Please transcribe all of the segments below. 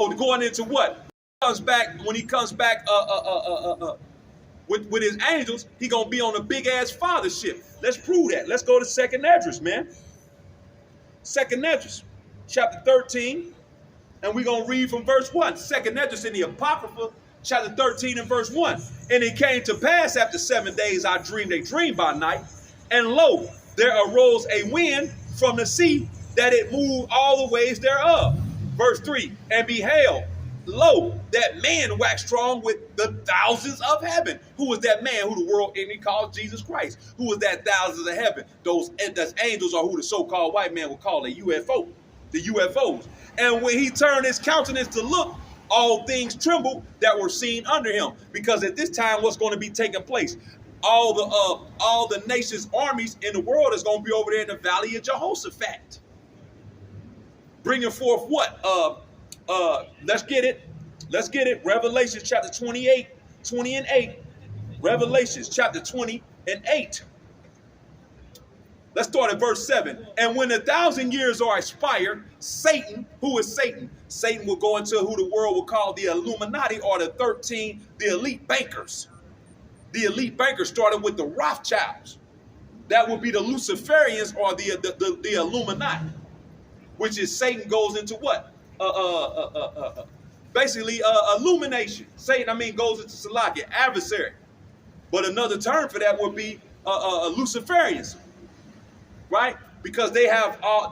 Going into what? When he comes back with his angels, he gonna be on a big ass father ship. Let's prove that. Let's go to Second Esdras, man. Second Esdras, chapter 13, and we're gonna read from verse 1. Second Esdras in the Apocrypha, chapter 13 and verse 1. And it came to pass after 7 days I dreamed a dream by night, and lo, there arose a wind from the sea that it moved all the ways thereof. Verse 3, and beheld, lo, that man waxed strong with the thousands of heaven. Who was that man who the world enemy calls Jesus Christ? Who was that thousands of heaven? That's angels, or who the so-called white man would call a UFO, the UFOs. And when he turned his countenance to look, all things trembled that were seen under him. Because at this time, what's going to be taking place? All the nations' armies in the world is going to be over there in the valley of Jehoshaphat, bringing forth what? Let's get it. Revelation chapter 28, 20 and 8. Revelations chapter 20 and 8. Let's start at verse 7. And when 1,000 years are expired, Satan, who is Satan? Satan will go into who the world will call the Illuminati, or the elite bankers. The elite bankers started with the Rothschilds. That would be the Luciferians, or the Illuminati, which is Satan goes into what? Basically illumination. Satan, goes into Salakia, adversary. But another term for that would be Luciferians, right? Because they have all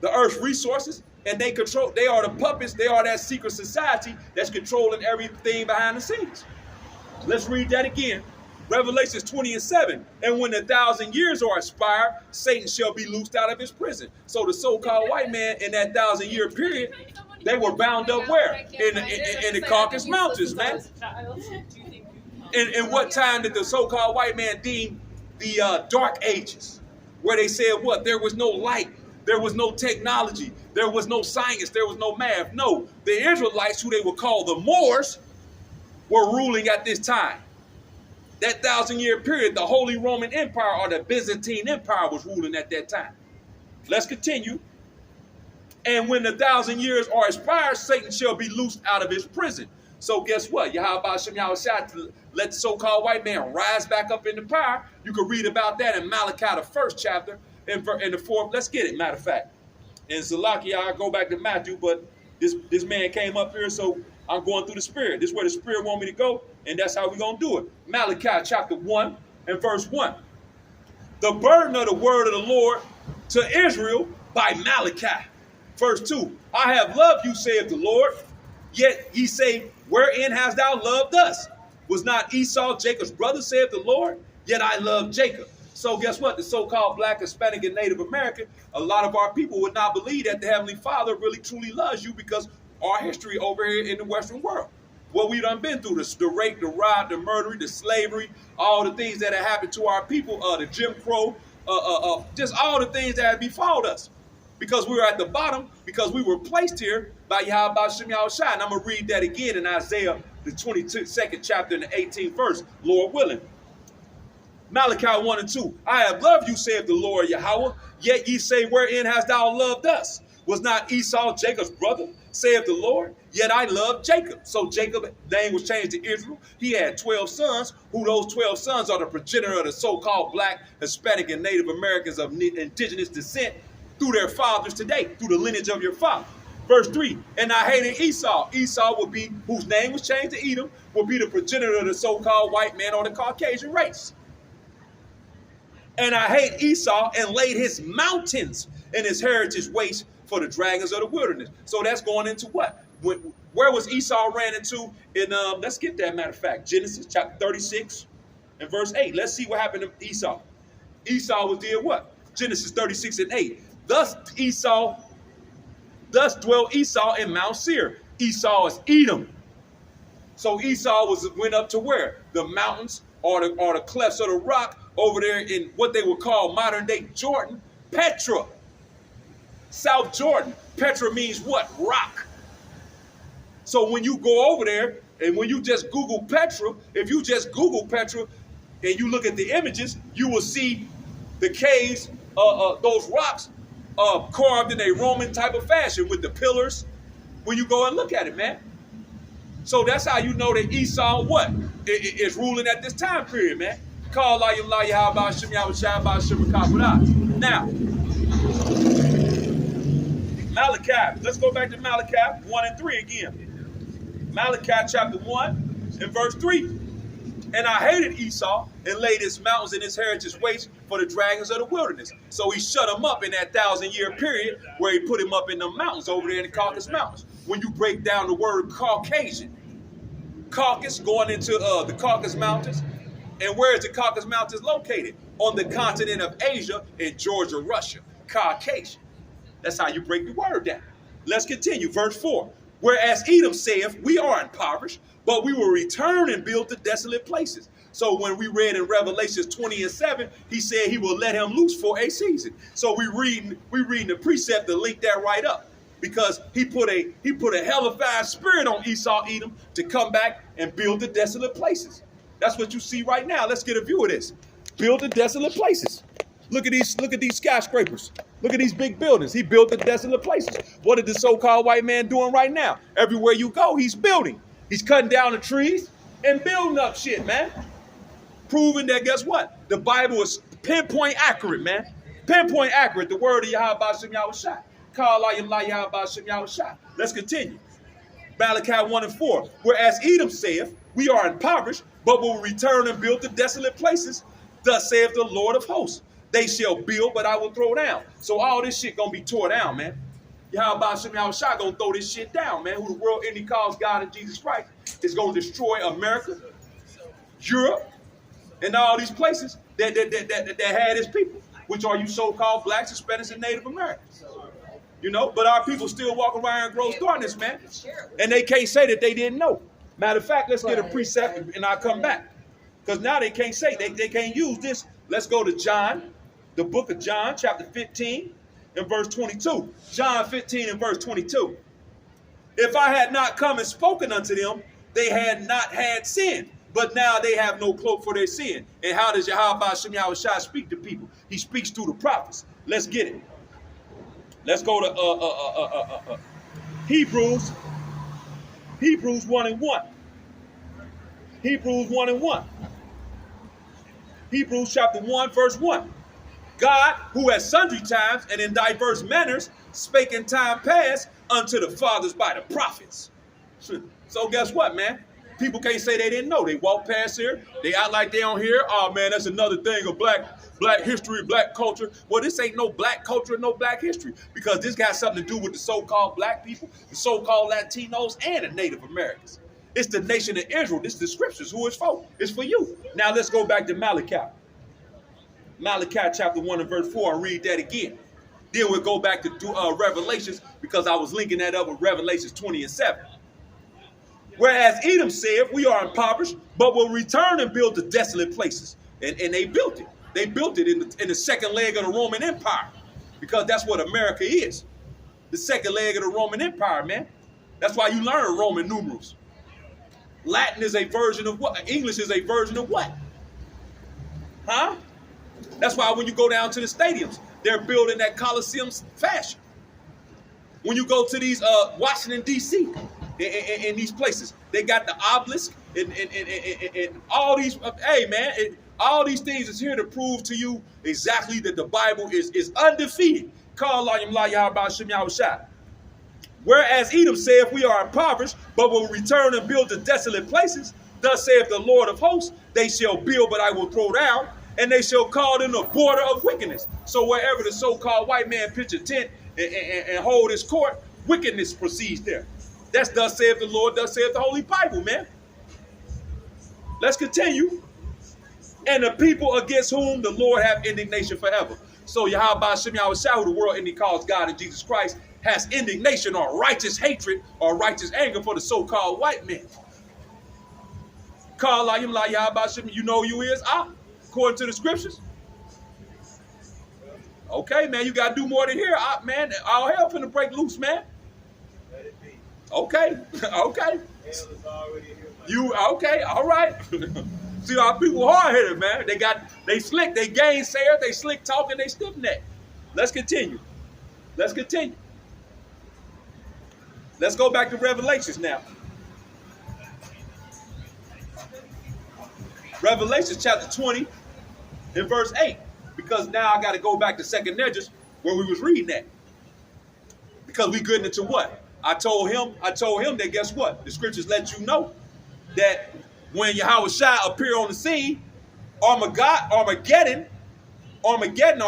the earth's resources, and they control. They are the puppets. They are that secret society that's controlling everything behind the scenes. Let's read that again. Revelations 20 and 7. And when 1,000 years are expired, Satan shall be loosed out of his prison. So the so-called white man in that 1,000-year period, they were bound up where? In the Caucasus Mountains, man. In what time did the so-called white man deem the Dark Ages? Where they said what? There was no light. There was no technology. There was no science. There was no math. No, the Israelites, who they would call the Moors, were ruling at this time. That 1,000-year period, the Holy Roman Empire, or the Byzantine Empire, was ruling at that time. Let's continue. And when 1,000 years are expired, Satan shall be loosed out of his prison. So guess what? Yahweh Shem Yahushua to let the so-called white man rise back up into power. You can read about that in Malachi, the 1st chapter, in the 4th. Let's get it, matter of fact. In Zalakia, I'll go back to Matthew, but this man came up here, so I'm going through the Spirit. This is where the Spirit want me to go, and that's how we're going to do it. Malachi chapter 1 and verse 1. The burden of the word of the Lord to Israel by Malachi. Verse 2. I have loved you, saith the Lord, yet ye say, wherein hast thou loved us? Was not Esau Jacob's brother, saith the Lord? Yet I love Jacob. So guess what? The so-called Black, Hispanic, and Native American, a lot of our people would not believe that the Heavenly Father really truly loves you, because our history over here in the Western world, what we done been through, the rape, the rob, the murder, the slavery, all the things that have happened to our people, the Jim Crow, just all the things that have befallen us, because we were at the bottom, because we were placed here by Yahweh Shem Yahushua. And I'm going to read that again in Isaiah, the 22nd chapter and the 18th verse, Lord willing. Malachi 1 and 2. I have loved you, saith the Lord Yahweh, yet ye say, wherein hast thou loved us? Was not Esau Jacob's brother, saith the Lord? Yet I love Jacob. So Jacob's name was changed to Israel. He had 12 sons, who those 12 sons are the progenitor of the so-called Black, Hispanic, and Native Americans of indigenous descent through their fathers today, through the lineage of your father. Verse 3, and I hated Esau. Esau would be, whose name was changed to Edom, would be the progenitor of the so-called white man or the Caucasian race. And I hate Esau and laid his mountains and his heritage waste for the dragons of the wilderness. So that's going into what? Where was Esau ran into? In let's get that, matter of fact. Genesis chapter 36 and verse 8. Let's see what happened to Esau. Esau was did what? Genesis 36 and 8. Thus dwelt Esau in Mount Seir. Esau is Edom. So Esau went up to where? The mountains or the clefts of the rock over there in what they would call modern day Jordan, Petra. South Jordan. Petra means what? Rock. So when you go over there and when you just Google Petra, if you just Google Petra and you look at the images, you will see the caves, those rocks carved in a Roman type of fashion with the pillars when you go and look at it, man. So that's how you know that Esau, what? Is ruling at this time period, man. Call Now, Malachi. Let's go back to Malachi 1 and 3 again. Malachi chapter 1 and verse 3. And I hated Esau and laid his mountains and his heritage waste for the dragons of the wilderness. So he shut him up in that 1,000-year period where he put him up in the mountains over there in the Caucasus Mountains. When you break down the word Caucasian, Caucasus going into the Caucasus Mountains. And where is the Caucasus Mountains located? On the continent of Asia in Georgia, Russia. Caucasian. That's how you break the word down. Let's continue. Verse 4. Whereas Edom saith, we are impoverished, but we will return and build the desolate places. So when we read in Revelations 20 and 7, he said he will let him loose for a season. So we reading the precept to link that right up. Because he put a hellified spirit on Esau, Edom, to come back and build the desolate places. That's what you see right now. Let's get a view of this. Build the desolate places. Look at these skyscrapers. Look at these big buildings. He built the desolate places. What is the so-called white man doing right now? Everywhere you go, he's building. He's cutting down the trees and building up shit, man. Proving that, guess what? The Bible is pinpoint accurate, man. Pinpoint accurate. The word of Yahweh Ba'Shem Yahushua. Let's continue. Malachi 1 and 4. Whereas Edom saith, we are impoverished, but will return and build the desolate places. Thus saith the Lord of hosts. They shall build, but I will throw down. So all this shit gonna be tore down, man. Yahweh Ba'Shem Yahushua gonna throw this shit down, man. Who the world ending calls God and Jesus Christ is gonna destroy America, Europe, and all these places that had his people, which are you so-called blacks, Hispanics, and Native Americans. You know, but our people still walk around in gross darkness, man. And they can't say that they didn't know. Matter of fact, let's get a precept and I'll come back. Because now they can't say, they can't use this. Let's go to John, the book of John, chapter 15 and verse 22. John 15 and verse 22. If I had not come and spoken unto them, they had not had sin. But now they have no cloak for their sin. And how does Yahweh Ba'Shem Yahushua speak to people? He speaks through the prophets. Let's get it. Let's go to Hebrews 1 and 1. Hebrews 1 and 1. Hebrews chapter 1, verse 1. God, who at sundry times and in diverse manners spake in time past unto the fathers by the prophets. So guess what, man? People can't say they didn't know. They walk past here. They act like they don't hear. Oh, man, that's another thing of black history, black culture. Well, this ain't no black culture, no black history, because this got something to do with the so-called black people, the so-called Latinos, and the Native Americans. It's the nation of Israel. This is the scriptures. Who it's for? It's for you. Now let's go back to Malachi. Malachi chapter 1 and verse 4 and read that again. Then we'll go back to Revelations, because I was linking that up with Revelations 20 and 7. Whereas Edom said, we are impoverished, but will return and build the desolate places. And they built it. They built it in the second leg of the Roman Empire, because that's what America is. The second leg of the Roman Empire, man. That's why you learn Roman numerals. Latin is a version of what? English is a version of what? Huh? That's why when you go down to the stadiums, they're building that Coliseum fashion. When you go to these Washington, D.C., in these places, they got the obelisk and all these, hey man, all these things is here to prove to you exactly that the Bible is undefeated. Whereas Edom saith, we are impoverished, but will return and build the desolate places. Thus saith the Lord of hosts, they shall build, but I will throw down, and they shall call them the border of wickedness. So wherever the so-called white man pitch a tent and hold his court, wickedness proceeds there. That's thus saith the Lord, thus saith the Holy Bible, man. Let's continue. And the people against whom the Lord have indignation forever. So Yahweh Ba'Shem Yahushua, who the world ending calls God and Jesus Christ, has indignation or righteous hatred or righteous anger for the so-called white man. Call Yahweh Ba'Shem, you know who you is, according to the scriptures. Okay, man, you got to do more than here, man. All hell finna break loose, man. Okay, okay. You okay? All right. See, our people hard-headed, man. They slick, they gainsayers, they slick talking, they stiff neck. Let's continue. Let's continue. Let's go back to Revelations now. Revelation chapter 20 and verse 8. Because now I got to go back to Second Nedra's where we was reading that. Because we getting into what? I told him that guess what? The scriptures let you know that when Yahweh Shai appear on the scene, Armageddon or Armageddon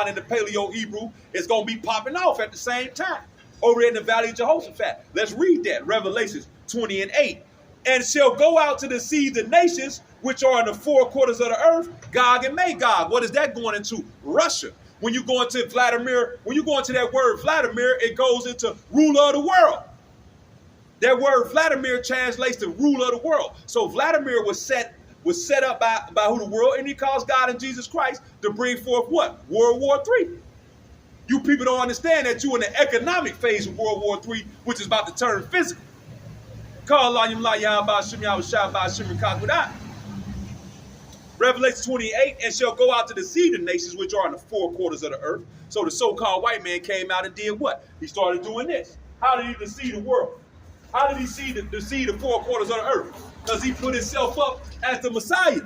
in the Paleo Hebrew is going to be popping off at the same time over in the Valley of Jehoshaphat. Let's read that. Revelations 20 and 8. And shall go out to deceive the nations which are in the four quarters of the earth, Gog and Magog. What is that going into? Russia. When you go into Vladimir, when you go into that word Vladimir, it goes into ruler of the world. That word Vladimir translates to ruler of the world. So Vladimir was set up by who? The world, and he calls God and Jesus Christ to bring forth what? World War III. You people don't understand that you're in the economic phase of World War III, which is about to turn physical. Revelation 28, and shall go out to deceive the nations which are in the four quarters of the earth. So the so-called white man came out and did what? He started doing this. How did he deceive the world? How did he deceive the four quarters of the earth? Because he put himself up as the Messiah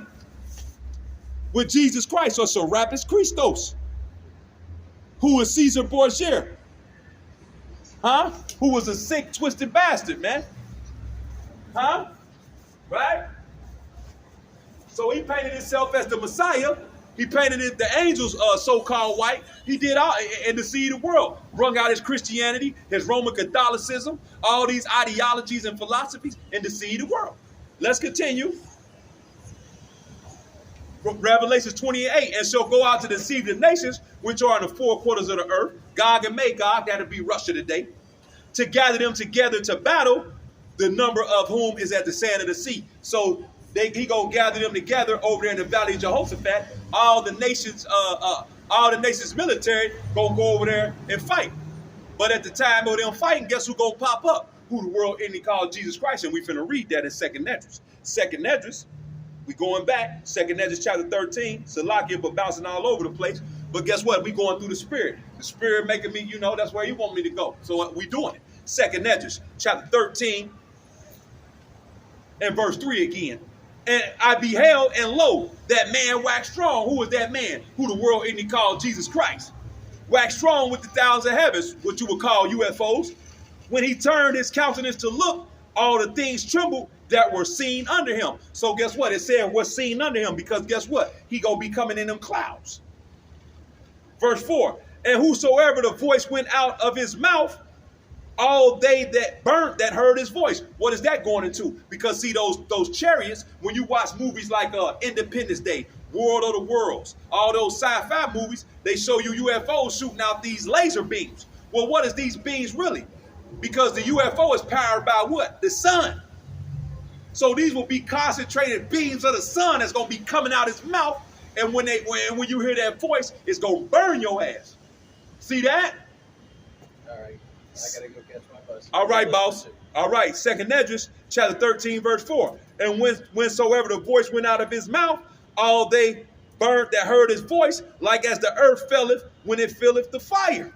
with Jesus Christ, or Serapis Christos, who was Caesar Borgia, who was a sick, twisted bastard, man. Right? So he painted himself as the Messiah. He painted the angels so-called white. He did all and deceived the world. Brung out his Christianity, his Roman Catholicism, all these ideologies and philosophies, and deceived the world. Let's continue. Revelation 28, and shall go out to deceive the nations which are in the four quarters of the earth, Gog and Magog, that'll be Russia today, to gather them together to battle, the number of whom is at the sand of the sea. So he gonna gather them together over there in the Valley of Jehoshaphat. All the nations military gonna go over there and fight. But at the time of them fighting, guess who gonna pop up? Who the world enemy called Jesus Christ, and we finna read that in Second Nedra's. Second Nedra's, we going back. Second Nedra's chapter 13. Salakia, but bouncing all over the place. But guess what? We going through the Spirit. The Spirit making me, that's where you want me to go. So we doing it. Second Nedra's chapter 13 and verse 3 again. And I beheld, and lo, that man waxed strong. Who is that man? Who the world enemy called Jesus Christ. Waxed strong with the thousands of heavens, what you would call UFOs. When he turned his countenance to look, all the things trembled that were seen under him. So guess what? It said what's seen under him, because guess what? He gonna be coming in them clouds. Verse 4, and whosoever the voice went out of his mouth, all they that burnt that heard his voice. What is that going into? Because see, those chariots, when you watch movies like Independence Day, World of the Worlds, all those sci-fi movies, they show you UFOs shooting out these laser beams. Well, what is these beams really? Because the UFO is powered by what? The sun. So these will be concentrated beams of the sun that's going to be coming out his mouth. And when you hear that voice, it's going to burn your ass. See that? All right. I got to go catch my bus. All right, boss. All right. Second Nedra's, chapter 13, verse 4. And whensoever the voice went out of his mouth, all they burnt that heard his voice, like as the earth felleth when it filleth the fire.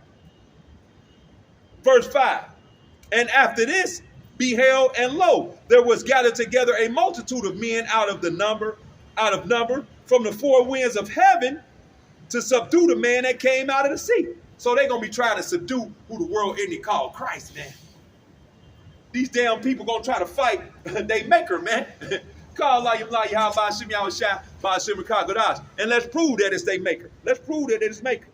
Verse 5. And after this, beheld, and lo, there was gathered together a multitude of men out of number, from the four winds of heaven to subdue the man that came out of the sea. So they're going to be trying to subdue who the world enemy called Christ, man. These damn people going to try to fight they maker, man. And let's prove that it's they maker. Let's prove that it's maker.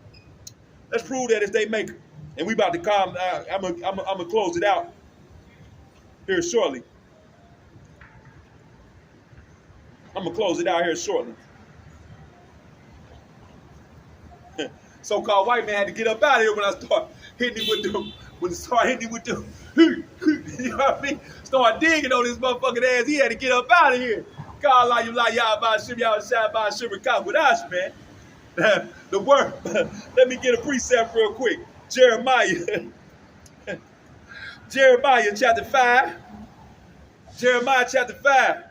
Let's prove that it's they maker. And we about to come. I'm gonna close it out here shortly. I'm gonna close it out here shortly. So-called white man had to get up out of here when I start hitting him with them. When I start hitting him with them, you know what I mean? Start digging on this motherfucking ass. He had to get up out of here. God, like you like y'all by shim, y'all shot by shim with us, man. The word. Let me get a precept real quick. Jeremiah chapter 5. Jeremiah chapter 5.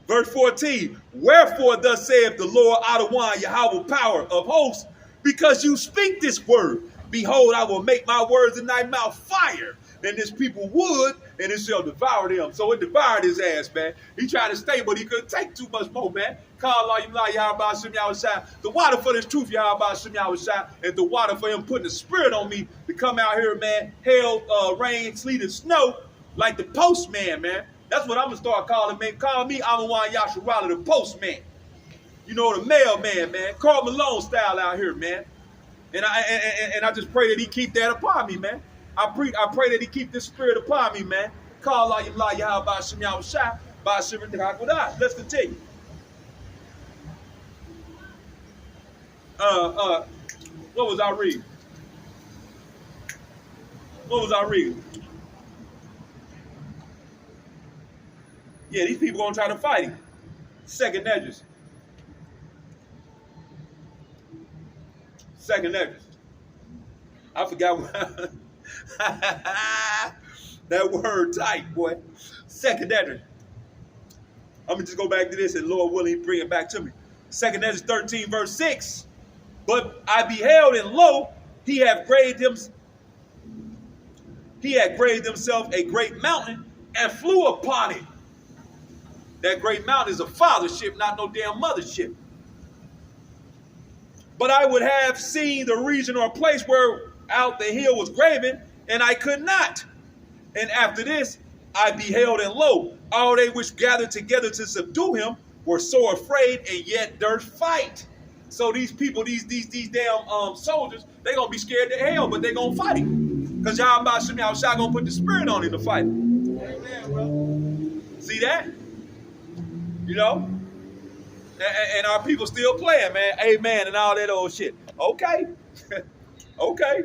Verse 14, wherefore thus saith the Lord Adonai Yahweh power of hosts, because you speak this word, behold, I will make my words in thy mouth fire, and this people wood, and it shall devour them. So it devoured his ass, man. He tried to stay, but he couldn't take too much more, man. Call Allah, Yahweh Shem Yahweh, the water for this truth, Yahweh Shem Yahweh, and the water for him putting the spirit on me to come out here, man. Hail, rain, sleet, and snow, like the postman, man. That's what I'm going to start calling, man. Call me Amawan Yasharala, the postman. You know, the mailman, man. Carl Malone style out here, man. And I just pray that he keep that upon me, man. I pray that he keep this spirit upon me, man. Call Allah, Yahweh Shem Yahweh, by Shivin Takakudah. Let's continue. What was I reading? What was I reading? Yeah, these people gonna try to fight him. Second edges. Second edges. I forgot what that word tight, boy. Second edges. I'm gonna just go back to this and Lord willing, bring it back to me. Second Ezra 13, verse 6. But I beheld, and lo, he had graved himself a great mountain and flew upon it. That great mountain is a fathership, not no damn mothership. But I would have seen the region or place where out the hill was graven, and I could not. And after this, I beheld, and lo, all they which gathered together to subdue him were so afraid, and yet durst fight. So these people, these damn soldiers, they gonna be scared to hell, but they gonna fight him. Because Yahweh Shem Yahweh gonna put the spirit on him to fight him. Amen, bro. See that? You know? And our people still playing, man. Amen, and all that old shit. Okay. Okay.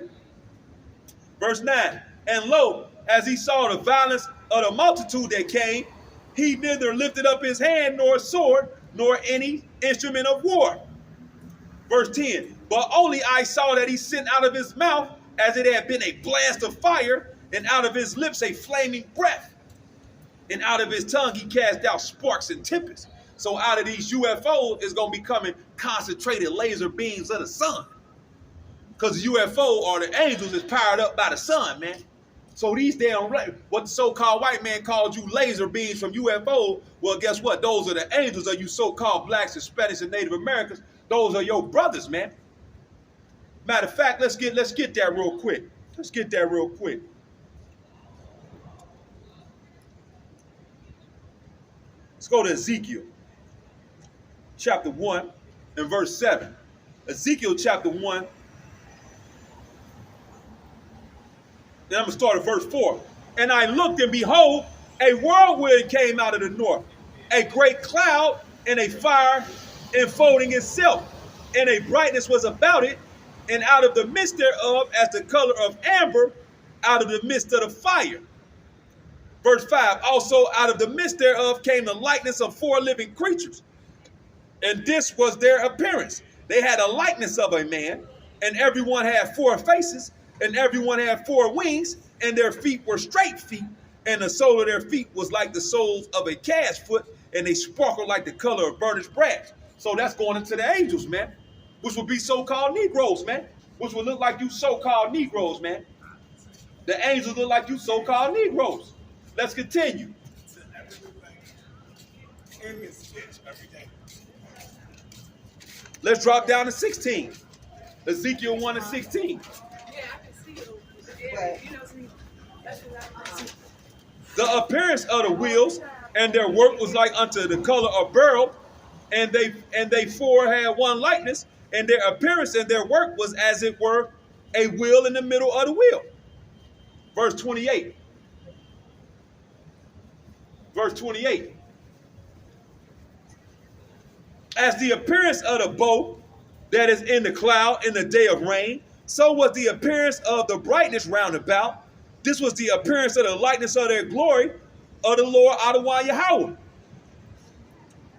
Verse 9. And lo, as he saw the violence of the multitude that came, he neither lifted up his hand nor sword, nor any instrument of war. Verse 10. But only I saw that he sent out of his mouth as it had been a blast of fire, and out of his lips a flaming breath. And out of his tongue he cast out sparks and tempests. So out of these UFOs is going to be coming concentrated laser beams of the sun. Because the UFO or the angels is powered up by the sun, man. So these damn, what the so-called white man called you laser beams from UFO, well, guess what? Those are the angels of you so-called blacks, Hispanics, and Native Americans. Those are your brothers, man. Matter of fact, let's get that real quick. Let's get that real quick. Let's go to Ezekiel chapter 1 and verse 7. Ezekiel chapter 1. Then I'm going to start at verse 4. And I looked, and behold, a whirlwind came out of the north, a great cloud, and a fire enfolding itself, and a brightness was about it, and out of the midst thereof, as the color of amber, out of the midst of the fire. Verse 5, also out of the midst thereof came the likeness of 4 living creatures, and this was their appearance. They had a likeness of a man, and everyone had 4 faces, and everyone had 4 wings, and their feet were straight feet, and the sole of their feet was like the soles of a calf's foot, and they sparkled like the color of burnished brass. So that's going into the angels, man, which would be so-called Negroes, man, which would look like you so-called Negroes, man. The angels look like you so-called Negroes. Let's continue. Let's drop down to 16. Ezekiel 1 and 16. The appearance of the wheels and their work was like unto the color of beryl, and they 4 had one likeness, and their appearance and their work was as it were a wheel in the middle of the wheel. Verse 28. Verse 28. As the appearance of the bow that is in the cloud in the day of rain, so was the appearance of the brightness round about. This was the appearance of the likeness of their glory of the Lord Adonai Yahweh.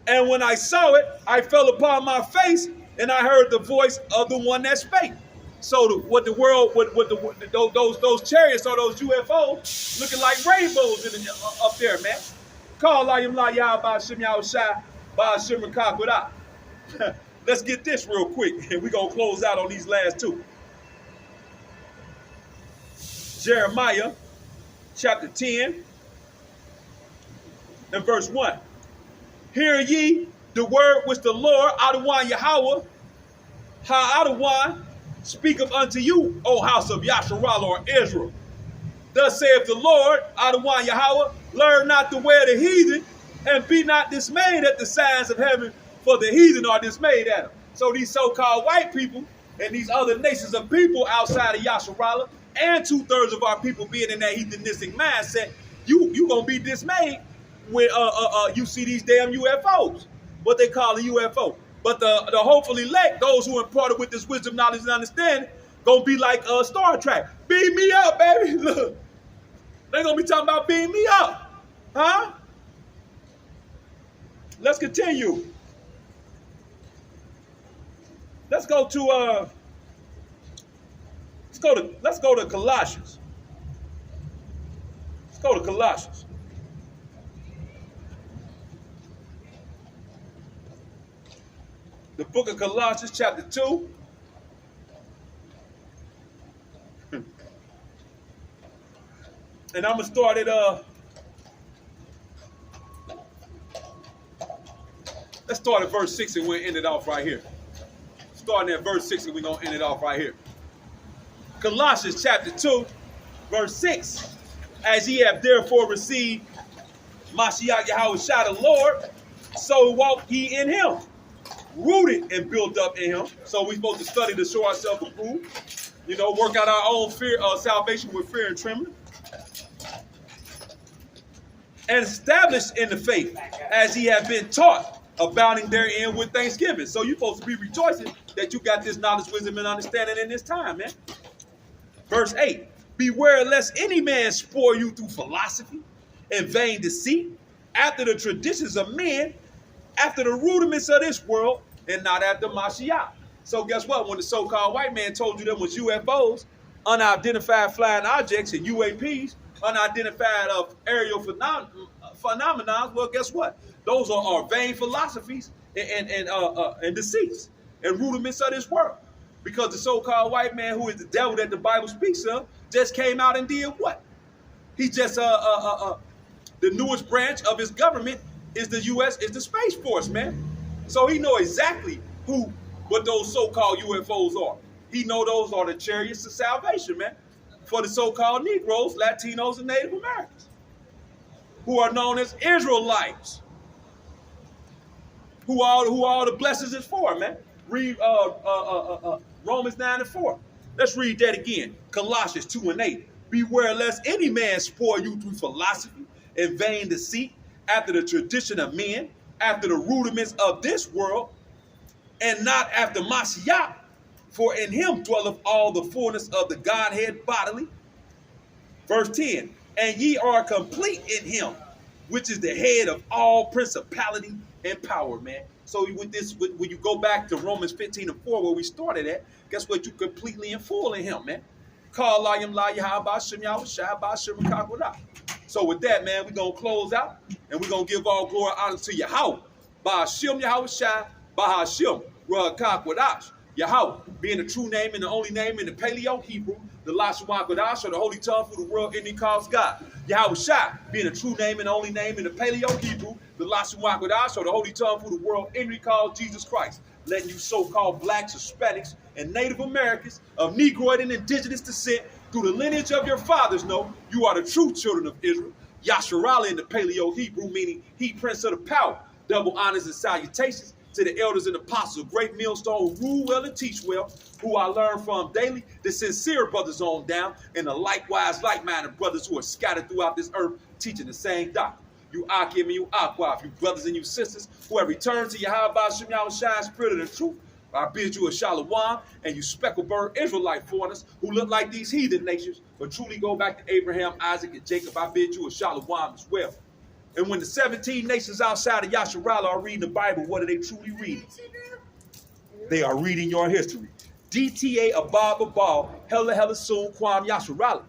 And when I saw it, I fell upon my face, and I heard the voice of the one that spake. So what the world, those chariots or those UFOs looking like rainbows up there, man. Call Layim La Yah Ba'Shem Yahushai Ba'Shem Rakakwada. Let's get this real quick, and we're going to close out on these last two. Jeremiah chapter 10 and verse 1. Hear ye the word which the Lord, Adawan Yahweh, Ha-Adawan, speaketh unto you, O house of Yasharal or Israel. Thus saith the Lord, Adawan Yahweh, learn not the way of the heathen, and be not dismayed at the signs of heaven, for the heathen are dismayed at them. So these so-called white people and these other nations of people outside of Yasharala, and 2/3 of our people being in that heathenistic mindset, you gonna be dismayed when you see these damn UFOs, what they call a UFO. But the hopeful elect, those who are imparted with this wisdom, knowledge, and understanding, gonna be like Star Trek. Beam me up, baby. Look, they gonna be talking about beam me up, huh? Let's continue. Let's go to let's go to Colossians. Let's go to Colossians. The book of Colossians, chapter 2. And I'm gonna start at let's start at verse 6 and we'll end it off right here. Starting at verse 6 and we're gonna end it off right here. Colossians chapter 2, verse 6. As ye have therefore received Mashiach Yahushua the Lord, so walk ye in him, rooted and built up in him. So we're supposed to study to show ourselves approved. You know, work out our own salvation with fear and trembling. And established in the faith, as ye have been taught, abounding therein with thanksgiving. So you're supposed to be rejoicing that you got this knowledge, wisdom, and understanding in this time, man. Verse 8, beware lest any man spoil you through philosophy and vain deceit, after the traditions of men, after the rudiments of this world, and not after Mashiach. So guess what? When the so-called white man told you them was UFOs, unidentified flying objects, and UAPs, unidentified aerial phenomena, well, guess what? Those are vain philosophies and deceits and rudiments of this world. Because the so-called white man, who is the devil that the Bible speaks of, just came out and did what? He just, the newest branch of his government is the U.S., is the Space Force, man. So he know exactly what those so-called UFOs are. He know those are the chariots of salvation, man, for the so-called Negroes, Latinos, and Native Americans, who are known as Israelites, who all the blessings is for, man. Read Romans 9 and 4. Let's read that again. Colossians 2 and 8. Beware lest any man spoil you through philosophy and vain deceit, after the tradition of men, after the rudiments of this world, and not after Mashiach, for in him dwelleth all the fullness of the Godhead bodily. Verse 10, and ye are complete in him, which is the head of all principality and power, man. So with this, when you go back to Romans 15 and 4, where we started at, guess what? You're completely and full in him, man. Call Layim La Yah Ba'Shem Yahushai Ba'Shem Rakakwada. So with that, man, we're going to close out, and we're going to give all glory and honor to Yahweh. Ba'Shem Yahushai Ba'Shem Rakakwada. Yahweh, being the true name and the only name in the Paleo Hebrew, the Lashwan Kodash, or the holy tongue for the world, and he calls God. Yahushai, being the true name and the only name in the Paleo Hebrew, the Lashwan Kodash, or the holy tongue for the world, and he calls Jesus Christ. Letting you so-called blacks, Hispanics, and Native Americans of Negroid and indigenous descent through the lineage of your fathers know you are the true children of Israel. Yasharala in the Paleo Hebrew, meaning he prince of the power. Double honors and salutations to the elders and apostles of great millstone who rule well and teach well, who I learn from daily, the sincere brothers on down, and the likewise like-minded brothers who are scattered throughout this earth teaching the same doctrine. You Akim and you Aquaf, you brothers and you sisters who have returned to Yahweh Ba'Shem Yahushai, spirit of the truth. I bid you a shalom, and you speckled bird Israelite foreigners who look like these heathen nations, but truly go back to Abraham, Isaac, and Jacob. I bid you a shalom as well. And when the 17 nations outside of Yasharala are reading the Bible, what are they truly reading? They are reading your history. DTA Abab Abal, Hella Hella Soon Kwam Yasharala.